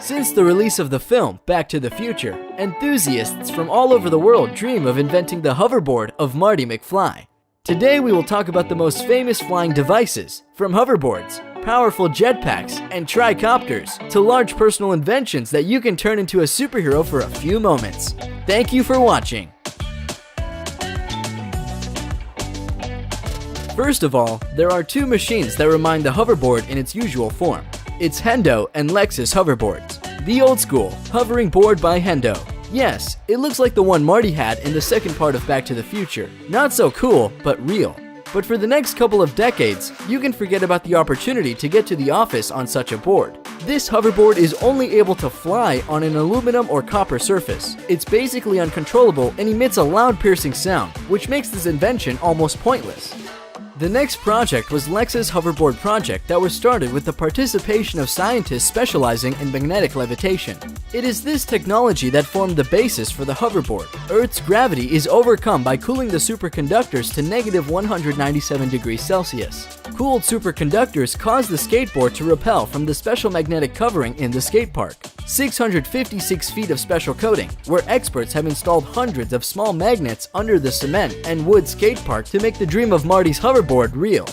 Since the release of the film Back to the Future, enthusiasts from all over the world dream of inventing the hoverboard of Marty McFly. Today we will talk about the most famous flying devices, from hoverboards, powerful jetpacks, and tricopters, to large personal inventions that you can turn into a superhero for a few moments. Thank you for watching. First of all, there are two machines that remind the hoverboard in its usual form. It's Hendo and Lexus hoverboards. The old school, hovering board by Hendo. Yes, it looks like the one Marty had in the second part of Back to the Future. Not so cool, but real. But for the next couple of decades, you can forget about the opportunity to get to the office on such a board. This hoverboard is only able to fly on an aluminum or copper surface. It's basically uncontrollable and emits a loud piercing sound, which makes this invention almost pointless. The next project was Lexus Hoverboard Project that was started with the participation of scientists specializing in magnetic levitation. It is this technology that formed the basis for the hoverboard. Earth's gravity is overcome by cooling the superconductors to negative 197 degrees Celsius. Cooled superconductors cause the skateboard to repel from the special magnetic covering in the skate park. 656 feet of special coating, where experts have installed hundreds of small magnets under the cement and wood skate park to make the dream of Marty's hoverboard real.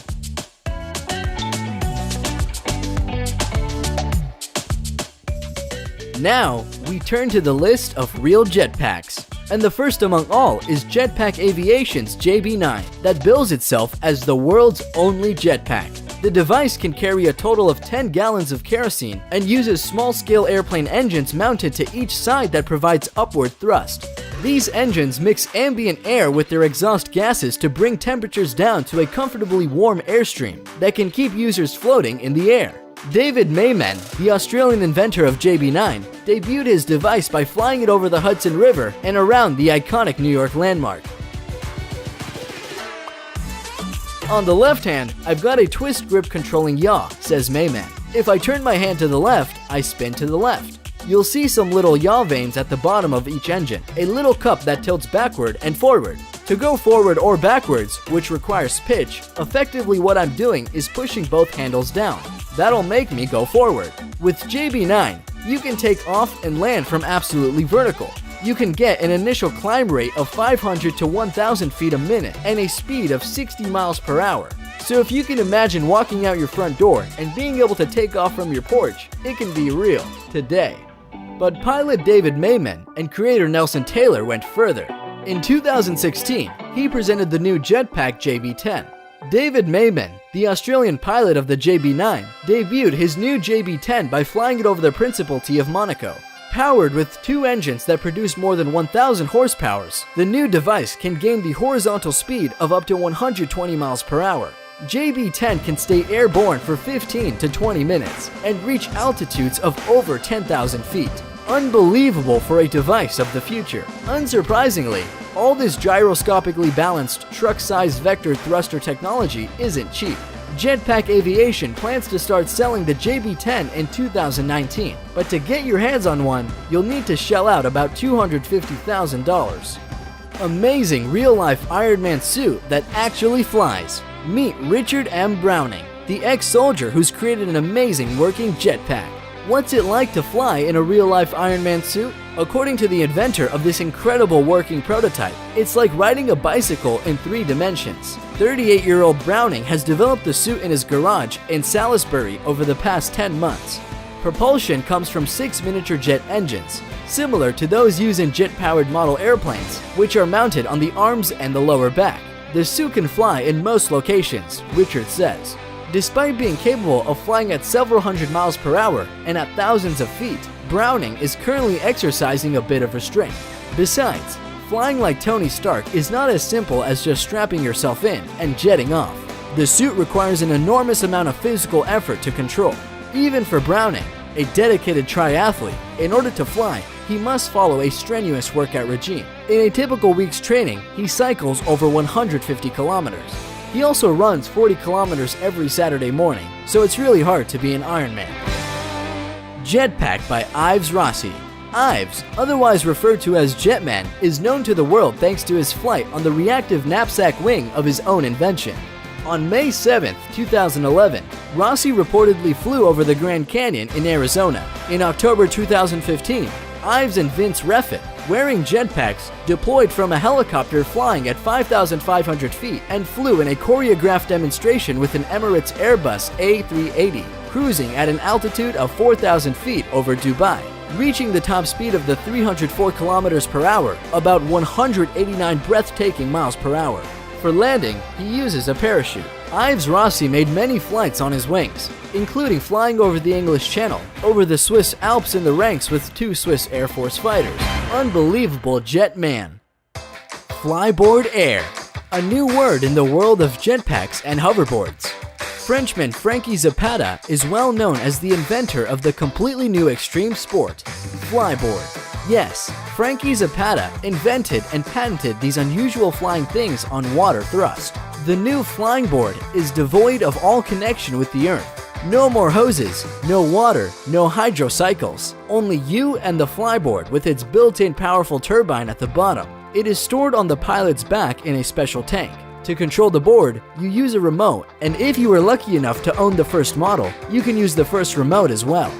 Now, we turn to the list of real jetpacks. And the first among all is Jetpack Aviation's JB9, that bills itself as the world's only jetpack. The device can carry a total of 10 gallons of kerosene and uses small-scale airplane engines mounted to each side that provides upward thrust. These engines mix ambient air with their exhaust gases to bring temperatures down to a comfortably warm airstream that can keep users floating in the air. David Mayman, the Australian inventor of JB9, debuted his device by flying it over the Hudson River and around the iconic New York landmark. On the left hand, I've got a twist grip controlling yaw, says Mayman. If I turn my hand to the left, I spin to the left. You'll see some little yaw vanes at the bottom of each engine, a little cup that tilts backward and forward. To go forward or backwards, which requires pitch, effectively what I'm doing is pushing both handles down. That'll make me go forward. With JB9, you can take off and land from absolutely vertical. You can get an initial climb rate of 500 to 1,000 feet a minute and a speed of 60 miles per hour. So if you can imagine walking out your front door and being able to take off from your porch, it can be real today. But pilot David Mayman and creator Nelson Taylor went further. In 2016, he presented the new jetpack JB10. David Mayman, the Australian pilot of the JB9, debuted his new JB10 by flying it over the Principality of Monaco. Powered with two engines that produce more than 1,000 horsepower, the new device can gain the horizontal speed of up to 120 miles per hour. JB10 can stay airborne for 15 to 20 minutes and reach altitudes of over 10,000 feet. Unbelievable for a device of the future. Unsurprisingly, all this gyroscopically balanced truck-sized vector thruster technology isn't cheap. Jetpack Aviation plans to start selling the JB10 in 2019, but to get your hands on one, you'll need to shell out about $250,000. Amazing real-life Iron Man suit that actually flies. Meet Richard M. Browning, the ex-soldier who's created an amazing working jetpack. What's it like to fly in a real-life Iron Man suit? According to the inventor of this incredible working prototype, it's like riding a bicycle in 3 dimensions. 38-year-old Browning has developed the suit in his garage in Salisbury over the past 10 months. Propulsion comes from 6 miniature jet engines, similar to those used in jet-powered model airplanes, which are mounted on the arms and the lower back. The suit can fly in most locations, Richard says. Despite being capable of flying at several hundred miles per hour and at thousands of feet, Browning is currently exercising a bit of restraint. Besides, flying like Tony Stark is not as simple as just strapping yourself in and jetting off. The suit requires an enormous amount of physical effort to control. Even for Browning, a dedicated triathlete, in order to fly, he must follow a strenuous workout regime. In a typical week's training, he cycles over 150 kilometers. He also runs 40 kilometers every Saturday morning, so it's really hard to be an Ironman. Jetpack by Ives Rossi. Ives, otherwise referred to as Jetman, is known to the world thanks to his flight on the reactive knapsack wing of his own invention. On May 7, 2011, Rossi reportedly flew over the Grand Canyon in Arizona. In October 2015, Ives and Vince Refn, wearing jetpacks, deployed from a helicopter flying at 5,500 feet and flew in a choreographed demonstration with an Emirates Airbus A380, cruising at an altitude of 4,000 feet over Dubai, reaching the top speed of the 304 kilometers per hour, about 189 breathtaking miles per hour. For landing, he uses a parachute. Ives Rossi made many flights on his wings, including flying over the English Channel, over the Swiss Alps in the ranks with 2 Swiss Air Force fighters. Unbelievable jet man. Flyboard Air, a new word in the world of jetpacks and hoverboards. Frenchman Frankie Zapata is well known as the inventor of the completely new extreme sport, flyboard. Yes, Frankie Zapata invented and patented these unusual flying things on water thrust. The new flying board is devoid of all connection with the earth. No more hoses, no water, no hydrocycles. Only you and the flyboard with its built-in powerful turbine at the bottom. It is stored on the pilot's back in a special tank. To control the board, you use a remote, and if you are lucky enough to own the first model, you can use the first remote as well.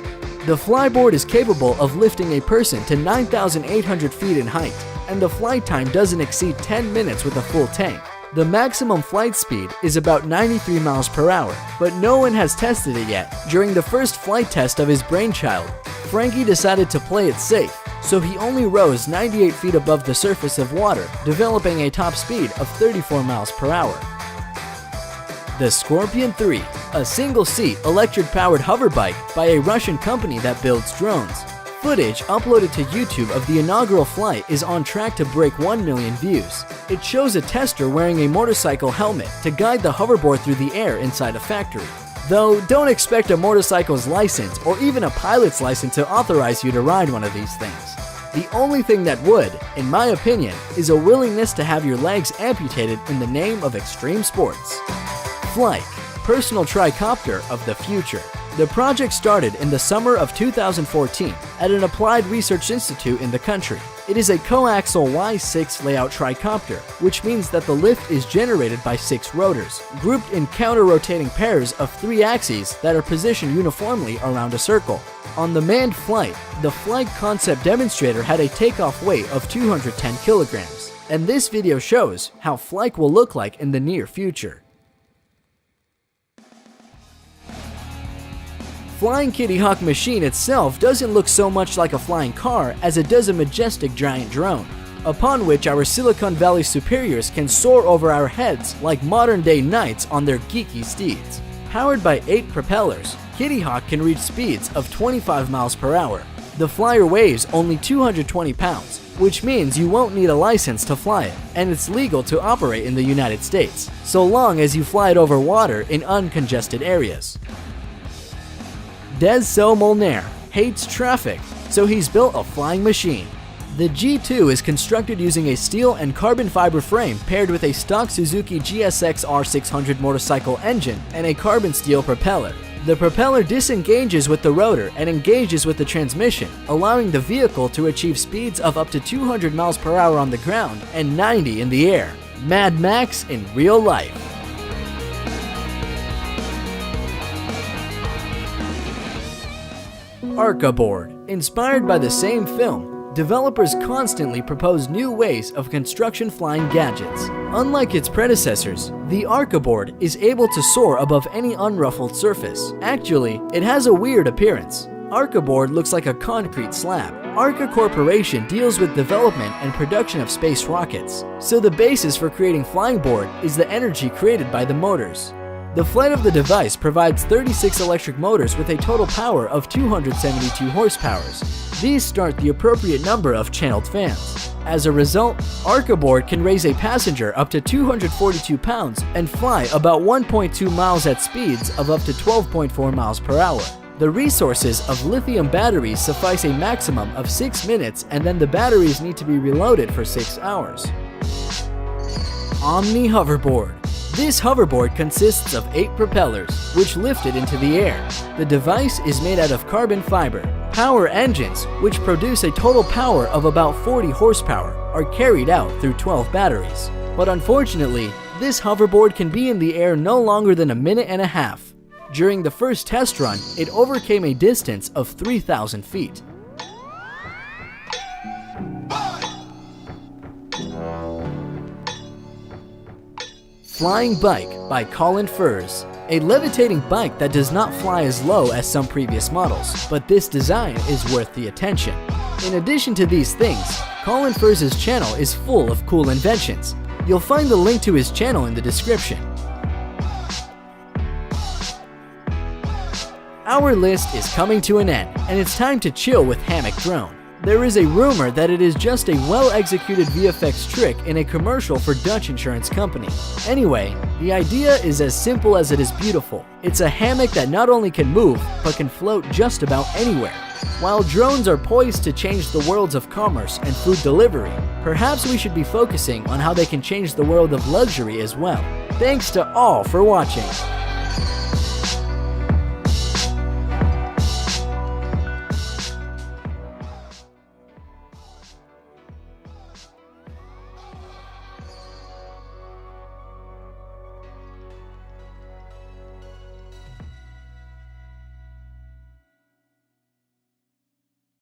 The flyboard is capable of lifting a person to 9,800 feet in height, and the flight time doesn't exceed 10 minutes with a full tank. The maximum flight speed is about 93 miles per hour, but no one has tested it yet. During the first flight test of his brainchild, Frankie decided to play it safe, so he only rose 98 feet above the surface of water, developing a top speed of 34 miles per hour. The Scorpion 3, a single-seat electric-powered hoverbike by a Russian company that builds drones. Footage uploaded to YouTube of the inaugural flight is on track to break 1 million views. It shows a tester wearing a motorcycle helmet to guide the hoverboard through the air inside a factory. Though, don't expect a motorcycle's license or even a pilot's license to authorize you to ride one of these things. The only thing that would, in my opinion, is a willingness to have your legs amputated in the name of extreme sports. Flyke, personal tricopter of the future. The project started in the summer of 2014 at an applied research institute in the country. It is a coaxial Y6 layout tricopter, which means that the lift is generated by 6 rotors, grouped in counter-rotating pairs of 3 axes that are positioned uniformly around a circle. On the manned flight, the Flyke concept demonstrator had a takeoff weight of 210 kilograms, and this video shows how Flyke will look like in the near future. Flying Kitty Hawk machine itself doesn't look so much like a flying car as it does a majestic giant drone, upon which our Silicon Valley superiors can soar over our heads like modern-day knights on their geeky steeds. Powered by 8 propellers, Kitty Hawk can reach speeds of 25 miles per hour. The flyer weighs only 220 pounds, which means you won't need a license to fly it, and it's legal to operate in the United States, so long as you fly it over water in uncongested areas. Des Molnar hates traffic, so he's built a flying machine. The G2 is constructed using a steel and carbon fiber frame paired with a stock Suzuki GSX R600 motorcycle engine and a carbon steel propeller. The propeller disengages with the rotor and engages with the transmission, allowing the vehicle to achieve speeds of up to 200 miles per hour on the ground and 90 in the air. Mad Max in real life. Arca board. Inspired by the same film, developers constantly propose new ways of construction flying gadgets. Unlike its predecessors, the Arca board is able to soar above any unruffled surface. Actually, it has a weird appearance. Arca board looks like a concrete slab. Arca Corporation deals with development and production of space rockets, so the basis for creating flying board is the energy created by the motors. The flight of the device provides 36 electric motors with a total power of 272 horsepower. These start the appropriate number of channeled fans. As a result, Arca board can raise a passenger up to 242 pounds and fly about 1.2 miles at speeds of up to 12.4 miles per hour. The resources of lithium batteries suffice a maximum of 6 minutes, and then the batteries need to be reloaded for 6 hours. Omni hoverboard. This hoverboard consists of 8 propellers, which lift it into the air. The device is made out of carbon fiber. Power engines, which produce a total power of about 40 horsepower, are carried out through 12 batteries. But unfortunately, This hoverboard can be in the air no longer than a minute and a half. During the first test run, it overcame a distance of 3,000 feet. Flying Bike by Colin Furze. A levitating bike that does not fly as low as some previous models, but this design is worth the attention. In addition to these things, Colin Furze's channel is full of cool inventions. You'll find the link to his channel in the description. Our list is coming to an end, and it's time to chill with Hammock Drone. There is a rumor that it is just a well-executed VFX trick in a commercial for Dutch insurance company. Anyway, the idea is as simple as it is beautiful. It's a hammock that not only can move, but can float just about anywhere. While drones are poised to change the worlds of commerce and food delivery, perhaps we should be focusing on how they can change the world of luxury as well. Thanks to all for watching.